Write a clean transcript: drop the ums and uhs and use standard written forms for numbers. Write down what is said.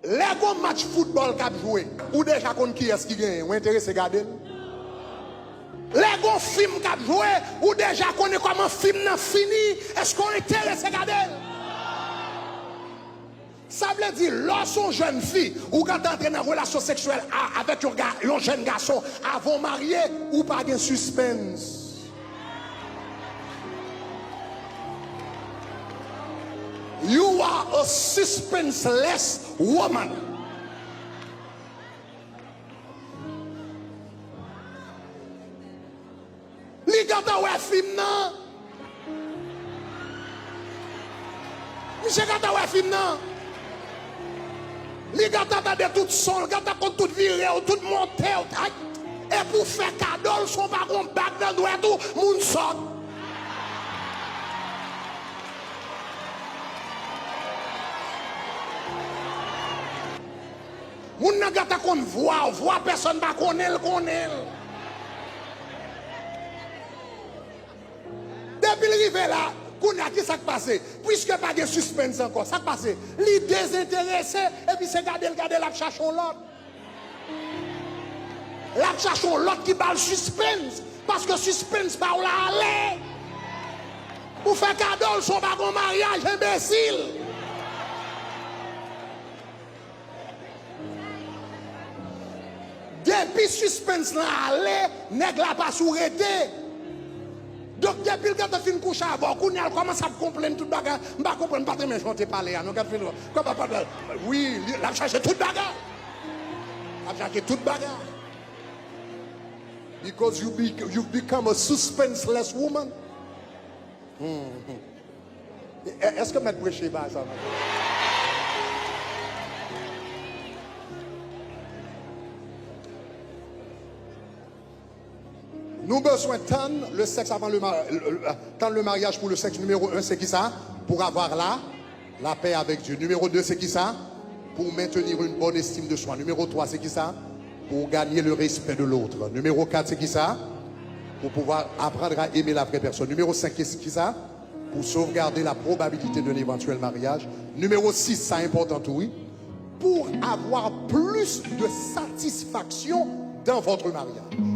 Les gros match football qu'a joué, ou déjà qu'on qui est-ce qui gagne, ou intéressé à garder. Les gros films qu'a joué, ou déjà qu'on est comment film n'a fini, est-ce qu'on est intéressé à garder? Ça veut dire, lorsqu'on jeune fille, ou quand tu entres en relation sexuelle avec un jeune garçon, avant marié, ou pas de suspense. You are a suspenseless woman. Li gata wè film nan? Monsieur gata wè film nan? Li gata de tout son, gata kon tout viré, tout monté, et pour faire cadeau, son baron bac dans doit tout, moun sort. Moun nan gata kon voix personne pas connaît. Depuis l'arrivée là, qu'on a qui ça passé, puisque pas de suspense encore, ça passé, li désintéressé et puis c'est garder la cherchon l'autre. La cherchon l'autre qui parle suspense parce que suspense pas là aller. Pour faire cadeau son bagon mariage imbécile. Depuis suspense là aller, nèg la pas sourité. Donc depuis le gars fin coucher avant, qu'on a commencé à comprendre tout bagarre, m'pas comprendre pas très bien chanter parler non gars fin comment pas oui, la chercher toute bagarre. La chercher toute bagarre. Because you've become a suspenseless woman. Est-ce que m'être prêché pas ça? Nous besoin de tendre le sexe avant tendre le mariage pour le sexe. Numéro 1, c'est qui ça? Pour avoir la paix avec Dieu. Numéro 2, c'est qui ça? Pour maintenir une bonne estime de soi. Numéro 3, c'est qui ça? Pour gagner le respect de l'autre. Numéro 4, c'est qui ça? Pour pouvoir apprendre à aimer la vraie personne. Numéro 5, c'est qui ça? Pour sauvegarder la probabilité d'un éventuel mariage. Numéro 6, ça important tout, oui. Pour avoir plus de satisfaction dans votre mariage.